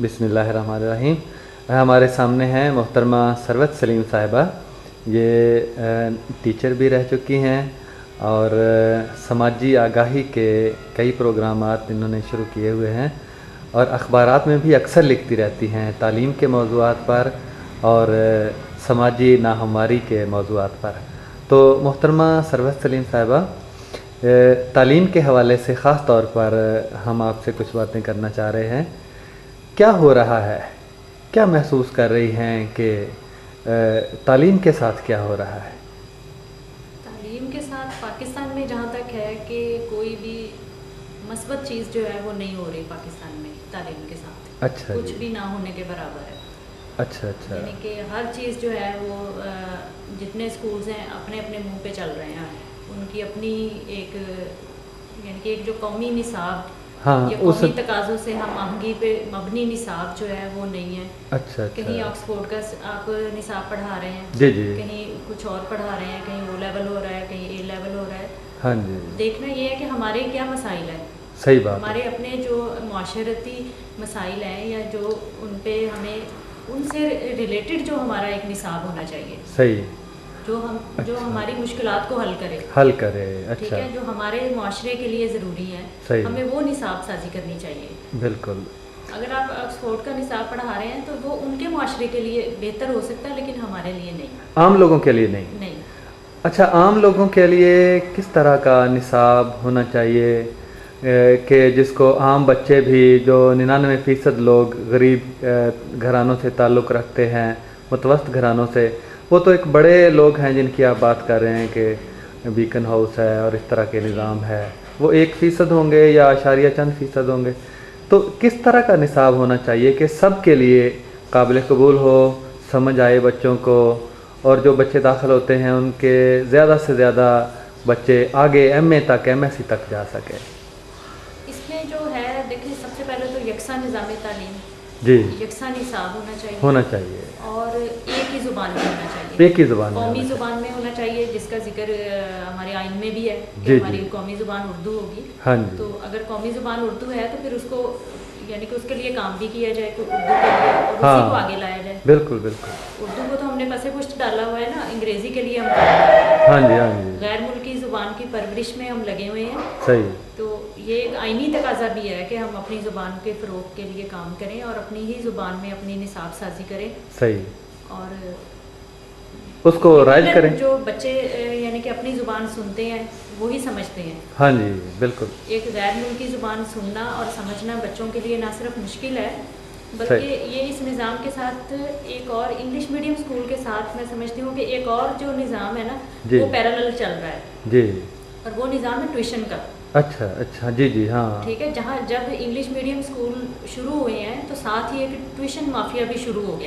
بسم اللہ الرحمن الرحیم. ہمارے سامنے ہیں محترمہ ثروت سلیم صاحبہ. یہ ٹیچر بھی رہ چکی ہیں اور سماجی آگاہی کے کئی پروگرامات انہوں نے شروع کیے ہوئے ہیں اور اخبارات میں بھی اکثر لکھتی رہتی ہیں تعلیم کے موضوعات پر اور سماجی ناہمواری کے موضوعات پر. تو محترمہ ثروت سلیم صاحبہ، تعلیم کے حوالے سے خاص طور پر ہم آپ سے کچھ باتیں کرنا چاہ رہے ہیں. کیا ہو رہا ہے؟ کیا محسوس کر رہی ہیں کہ تعلیم کے ساتھ کیا ہو رہا ہے؟ تعلیم کے ساتھ پاکستان میں جہاں تک ہے کہ کوئی بھی مثبت چیز جو ہے وہ نہیں ہو رہی پاکستان میں تعلیم کے ساتھ. اچھا، کچھ بھی نہ ہونے کے برابر ہے. اچھا اچھا. یعنی کہ ہر چیز جو ہے وہ جتنے اسکولز ہیں اپنے اپنے منہ پہ چل رہے ہیں. ان کی اپنی ایک یعنی کہ ایک جو قومی نصاب یا قومی تقاضوں سے ہم آہنگی پہ مبنی نصاب جو ہے وہ نہیں ہے. اچھا. کہیں آکسفورڈ کا آپ نصاب پڑھا رہے ہیں، جی جی، کہیں کچھ اور پڑھا رہے ہیں، کہیں او لیول ہو رہا ہے، کہیں اے لیول ہو رہا ہے. ہاں جی. دیکھنا یہ ہے کہ ہمارے کیا مسائل ہیں. صحیح بات. ہمارے اپنے جو معاشرتی مسائل ہیں یا جو ان پہ ہمیں ان سے ریلیٹڈ جو ہمارا ایک نصاب ہونا چاہیے. صحیح. جو ہماری مشکلات کو حل کرے. اچھا. ٹھیک ہے، جو ہمارے معاشرے کے لیے ضروری ہے. صحیح. ہمیں وہ نصاب سازی کرنی چاہیے. بالکل. اگر آپ آکسفورڈ کا نصاب پڑھا رہے ہیں تو وہ ان کے معاشرے کے لیے بہتر ہو سکتا ہے لیکن ہمارے لیے نہیں. عام لوگوں کے لیے نہیں. اچھا، عام لوگوں کے لیے کس طرح کا نصاب ہونا چاہیے کہ جس کو عام بچے بھی جو 99% لوگ غریب گھرانوں سے تعلق رکھتے ہیں، متوسط گھرانوں سے، وہ تو ایک بڑے لوگ ہیں جن کی آپ بات کر رہے ہیں کہ بیکن ہاؤس ہے اور اس طرح کے نظام ہے، وہ 1% ہوں گے یا اشاریہ چند فیصد ہوں گے. تو کس طرح کا نصاب ہونا چاہیے کہ سب کے لیے قابل قبول ہو، سمجھ آئے بچوں کو، اور جو بچے داخل ہوتے ہیں ان کے زیادہ سے زیادہ بچے آگے ایم اے تک، ایم ایس سی تک جا سکے؟ اس میں جو ہے دیکھیں، سب سے پہلے تو یکساں نظام تعلیم، جی، یکساں نصاب ہونا چاہیے اور ایک ہی زبان میں ہونا چاہیے. ایک ہی زبان، قومی زبان میں ہونا چاہیے، جس کا ذکر ہمارے آئین میں بھی ہے کہ ہماری قومی زبان اردو ہوگی. ہاں جی. تو اگر قومی زبان اردو ہے تو پھر اس کو یعنی کہ اس کے لیے کام بھی کیا جائے کہ اردو کے لیے اور اسی کو آگے لایا جائے. بالکل بالکل. اردو کو تو ہم نے پسے پشت ڈالا ہوا ہے نا، انگریزی کے لیے ہم کام کر رہے ہیں. ہاں جی ہاں جی. غیر ملکی زبان کی پرورش میں ہم لگے ہوئے ہیں. صحیح. تو یہ ایک آئینی تقاضا بھی ہے کہ ہم اپنی زبان کے فروغ کے لیے کام کریں اور اپنی ہی زبان میں اپنی نصاب سازی کریں. صحیح. اور اس کو رائج کریں. جو بچے یعنی کہ اپنی زبان سنتے ہیں وہی سمجھتے ہیں. ہاں جی بالکل. ایک غیر ملکی زبان سننا اور سمجھنا بچوں کے لیے نہ صرف مشکل ہے بلکہ یہ اس نظام کے ساتھ ایک اور انگلش میڈیم اسکول کے ساتھ میں سمجھتی ہوں کہ ایک اور جو نظام ہے نا وہ پیرالل چل رہا ہے. جی. اور وہ نظام ہے ٹیوشن کا. اچھا اچھا. جی جی ہاں. ٹھیک ہے، جہاں جب انگلش میڈیم اسکول شروع ہوئے ہیں تو ساتھ ہی ایک ٹیوشن مافیا بھی شروع ہو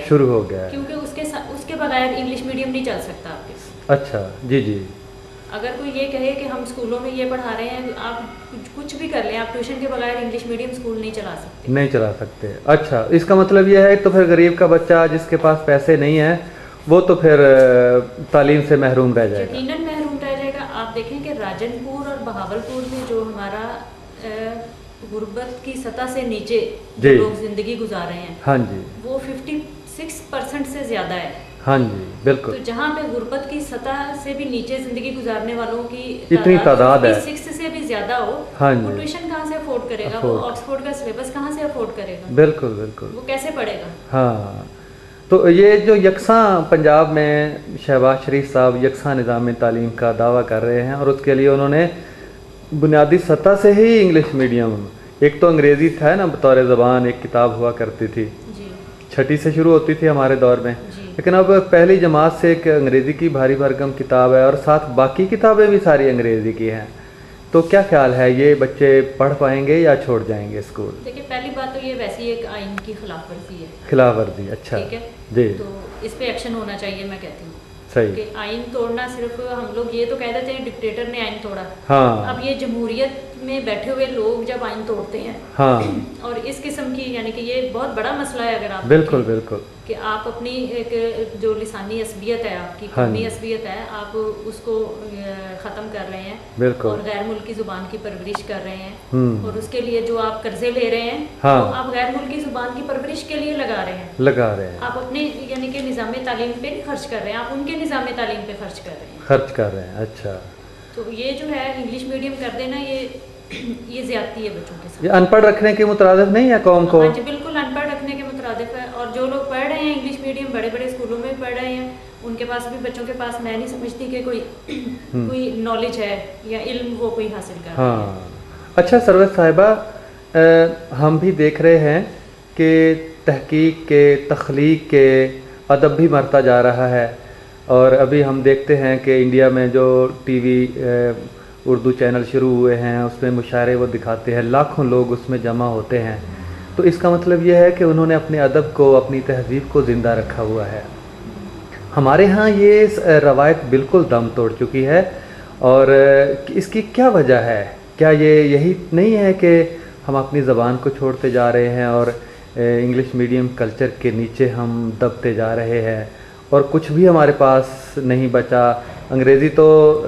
گیا کیونکہ اس کے بغیر انگلش میڈیم نہیں چل سکتا آپ کے. اچھا. جی جی. اگر کوئی یہ کہے کہ ہم اسکولوں میں یہ پڑھا رہے ہیں، آپ کچھ بھی کر لیں، آپ ٹیوشن کے بغیر انگلش میڈیم اسکول نہیں چلا سکتے. اچھا، اس کا مطلب یہ ہے تو پھر غریب کا بچہ جس کے پاس پیسے نہیں ہیں وہ تو پھر تعلیم سے محروم رہ جائے گا. یقیناً محروم رہ جائے گا. آپ دیکھیں کہ راجن پور اور بہاول پور میں جو ہمارا غربت کی سطح سے نیچے جو لوگ زندگی گزار رہے ہیں، ہاں جی، وہ 56% سے زیادہ ہے. ہاں جی بالکل. تو جہاں پہ غربت کی سطح سے بھی نیچے زندگی گزارنے والوں کی اتنی تعداد ہے، 6 سے بھی زیادہ ہو، وہ ٹیوشن کہاں سے افورڈ کرے گا؟ وہ آکسفورڈ کا سلیبس کہاں سے افورڈ کرے گا؟ بالکل بالکل. وہ کیسے پڑھے گا؟ ہاں. تو یہ جو یکساں پنجاب میں شہباز شریف صاحب یکساں نظام تعلیم کا دعویٰ کر رہے ہیں اور اس کے لیے انہوں نے بنیادی سطح سے ہی انگلش میڈیم، ایک تو انگریزی تھا نا بطور زبان، ایک کتاب ہوا کرتی تھی، 6ٹھی سے شروع ہوتی تھی ہمارے دور میں، لیکن اب پہلی جماعت سے ایک انگریزی کی بھاری بھرکم کتاب ہے اور ساتھ باقی کتابیں بھی ساری انگریزی کی ہیں. تو کیا خیال ہے، یہ بچے پڑھ پائیں گے یا چھوڑ جائیں گے اسکول؟ دیکھیں، پہلی بات تو یہ ویسی ایک آئین کی خلاف ورزی ہے. خلاف ورزی. اچھا. ٹھیک ہے جی. تو اس پہ ایکشن ہونا چاہیے میں کہتی ہوں. صحیح. کہ آئین توڑنا صرف ہم لوگ یہ تو کہہ دیتے ہیں ڈکٹیٹر نے آئین توڑا. ہاں. اب یہ جمہوریت میں بیٹھے ہوئے لوگ جب آئین توڑتے ہیں ہاں اور اس قسم کی یعنی کہ یہ بہت بڑا مسئلہ ہے اگر آپ بالکل بالکل کہ آپ اپنی ایک جو لسانی عصبیت ہے آپ کی قومی عصبیت ہے آپ اس کو ختم کر رہے ہیں اور غیر ملکی زبان کی پرورش کر رہے ہیں اور اس کے لیے جو آپ قرضے لے رہے ہیں وہ آپ غیر ملکی زبان کی پرورش کے لیے لگا رہے ہیں آپ اپنے یعنی کہ نظام تعلیم پہ نہیں خرچ کر رہے ہیں آپ ان کے نظام تعلیم پہ خرچ کر رہے ہیں اچھا تو یہ جو ہے انگلش میڈیم کر دینا یہ زیادتی ہے بچوں کے ساتھ. یہ ان پڑھ رکھنے کے مترادف نہیں ہے قوم کو؟ ہاں جی بالکل ان پڑھ رکھنے کے مترادف ہے. اور جو لوگ پڑھ رہے ہیں انگلش میڈیم بڑے بڑے اسکولوں میں پڑھ رہے ہیں ان کے پاس بھی بچوں کے پاس میں نہیں سمجھتی کہ کوئی نالج ہے یا علم وہ کوئی حاصل کر رہے ہیں. اچھا سروت صاحبہ ہم بھی دیکھ رہے ہیں کہ تحقیق کے تخلیق کے ادب بھی مرتا جا رہا ہے اور ابھی ہم دیکھتے ہیں کہ انڈیا میں جو ٹی وی اردو چینل شروع ہوئے ہیں اس میں مشاعرے وہ دکھاتے ہیں لاکھوں لوگ اس میں جمع ہوتے ہیں تو اس کا مطلب یہ ہے کہ انہوں نے اپنے ادب کو اپنی تہذیب کو زندہ رکھا ہوا ہے. ہمارے ہاں یہ روایت بالکل دم توڑ چکی ہے اور اس کی کیا وجہ ہے؟ کیا یہ یہی نہیں ہے کہ ہم اپنی زبان کو چھوڑتے جا رہے ہیں اور انگلش میڈیم کلچر کے نیچے ہم دبتے جا رہے ہیں اور کچھ بھی ہمارے پاس نہیں بچا؟ انگریزی تو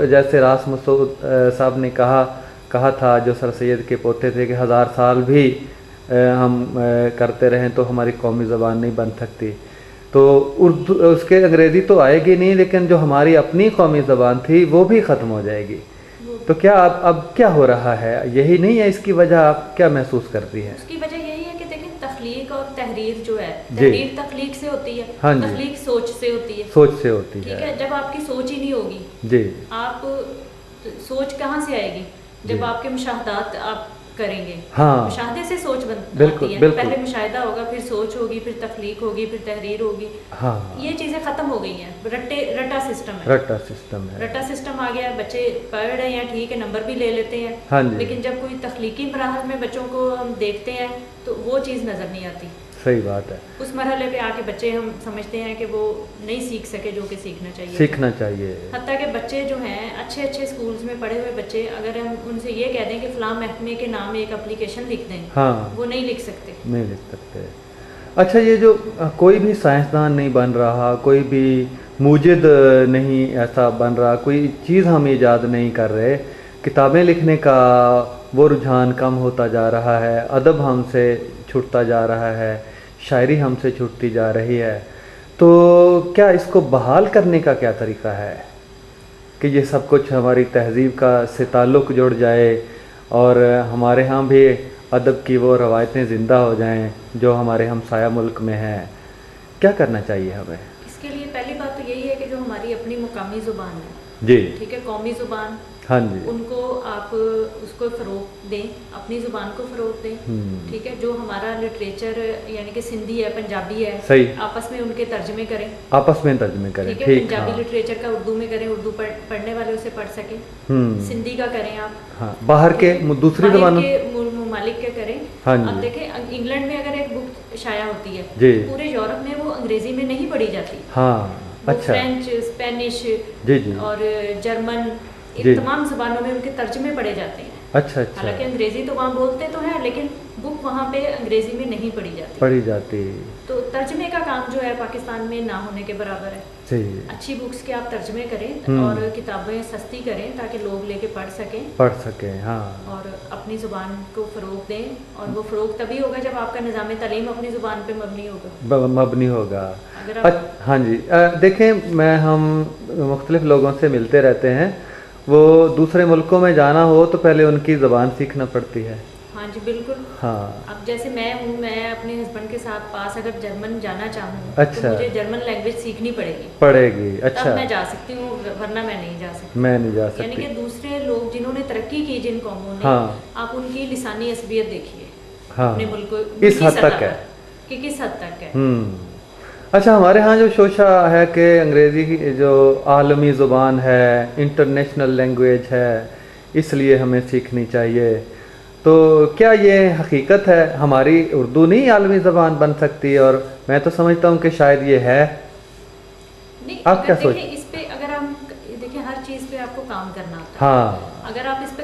جیسے راس مسعود صاحب نے کہا تھا جو سر سید کے پوتے تھے کہ 1000 سال بھی ہم کرتے رہیں تو ہماری قومی زبان نہیں بن سکتی. تو اردو اس کے انگریزی تو آئے گی نہیں لیکن جو ہماری اپنی قومی زبان تھی وہ بھی ختم ہو جائے گی. تو کیا اب کیا ہو رہا ہے؟ یہی نہیں ہے اس کی وجہ؟ آپ کیا محسوس کرتی ہیں؟ اس کی وجہ یہی ہے کہ دیکھیں تخلیق اور تحریر جو ہے تحریر تخلیق سے ہوتی ہے تخلیق سوچ سے ہوتی ہے ٹھیک ہے. جب آپ کی سوچ ہی نہیں ہوگی جی آپ سوچ کہاں سے آئے گی جب آپ کے مشاہدات آپ کریں گے. مشاہدے سے سوچ بنتی ہے. پہلے مشاہدہ ہوگا پھر سوچ ہوگی پھر تخلیق ہوگی پھر تحریر ہوگی. یہ چیزیں ختم ہو گئی ہیں. رٹا سسٹم آ گیا. بچے پڑھ رہے ہیں ٹھیک ہے نمبر بھی لے لیتے ہیں لیکن جب کوئی تخلیقی مراحل میں بچوں کو ہم دیکھتے ہیں تو وہ چیز نظر نہیں آتی. صحیح بات ہے. اس مرحلے پہ آ کے بچے ہم سمجھتے ہیں کہ وہ نہیں سیکھ سکے جو کہ سیکھنا چاہیے. حتیٰ کہ بچے جو ہیں اچھے اسکولز میں پڑھے ہوئے بچے اگر ہم ان سے یہ کہہ دیں کہ فلاں محکمے کے نام ایک اپلیکیشن لکھ دیں وہ نہیں لکھ سکتے. اچھا یہ جو کوئی بھی سائنسدان نہیں بن رہا کوئی بھی موجد نہیں ایسا بن رہا کوئی چیز ہم ایجاد نہیں کر رہے کتابیں لکھنے کا وہ رجحان کم ہوتا جا رہا ہے ادب ہم سے چھٹتا جا رہا ہے شاعری ہم سے چھٹتی جا رہی ہے. تو کیا اس کو بحال کرنے کا کیا طریقہ ہے کہ یہ سب کچھ ہماری تہذیب کا سے تعلق جڑ جائے اور ہمارے ہاں بھی ادب کی وہ روایتیں زندہ ہو جائیں جو ہمارے ہمسایہ ملک میں ہیں؟ کیا کرنا چاہیے ہمیں اس کے لیے؟ پہلی بات تو یہی ہے کہ جو ہماری اپنی مقامی زبان ہے جی ٹھیک ہے قومی زبان ہاں جی ان کو آپ اس کو فروغ دیں اپنی زبان کو فروغ دیں ٹھیک ہے. جو ہمارا لٹریچر یعنی کہ سندھی ہے پنجابی ہے صحیح آپس میں ان کے ترجمے کریں ٹھیک ہے. پنجابی لٹریچر کا اردو میں کریں اردو پڑھنے والے اسے پڑھ سکیں. سندھی کا کریں آپ باہر کے دوسری زبانوں کے ممالک کے کریں. اب دیکھیں انگلینڈ میں اگر ایک بک شائع ہوتی ہے پورے یورپ میں وہ انگریزی میں نہیں پڑھی جاتی. فرینچ اسپینش اور جرمن تمام زبانوں میں ان کے ترجمے پڑھے جاتے ہیں. حالانکہ انگریزی تو وہاں بولتے تو ہیں لیکن بک وہاں پہ انگریزی میں نہیں پڑھی جاتی. تو ترجمے کا کام جو ہے پاکستان میں نہ ہونے کے برابر ہے. اچھی بکس کے آپ ترجمے کریں اور کتابیں سستی کریں تاکہ لوگ لے کے پڑھ سکیں اور اپنی زبان کو فروغ دیں. اور وہ فروغ تبھی ہوگا جب آپ کا نظام تعلیم اپنی زبان پہ مبنی ہوگا. ہاں جی دیکھیں ہم مختلف لوگوں سے ملتے رہتے ہیں وہ دوسرے ملکوں میں جانا ہو تو پہلے ان کی زبان سیکھنا پڑتی ہے. ہاں جی بالکل. اب جیسے میں ہوں میں اپنے ہسبینڈ کے ساتھ پاس اگر جرمن جانا چاہوں تو مجھے جرمن لینگویج سیکھنی پڑے گی. تب میں جا سکتی ہوں ورنہ میں نہیں جا سکتی. یعنی کہ دوسرے لوگ جنہوں نے ترقی کی جن قوموں نے آپ ان کی لسانی عصبیت دیکھیے اپنے ملک کس حد تک ہے کہ کس حد تک ہے. اچھا ہمارے ہاں جو شوشہ ہے کہ انگریزی کی جو عالمی زبان ہے انٹرنیشنل لینگویج ہے اس لیے ہمیں سیکھنی چاہیے. تو کیا یہ حقیقت ہے ہماری اردو نہیں عالمی زبان بن سکتی؟ اور میں تو سمجھتا ہوں کہ شاید یہ ہے. آپ کیا سوچیں؟ اس پہ اگر ہم دیکھیں ہر چیز پہ آپ کو کام کرنا ہوتا ہے. اگر آپ اس پہ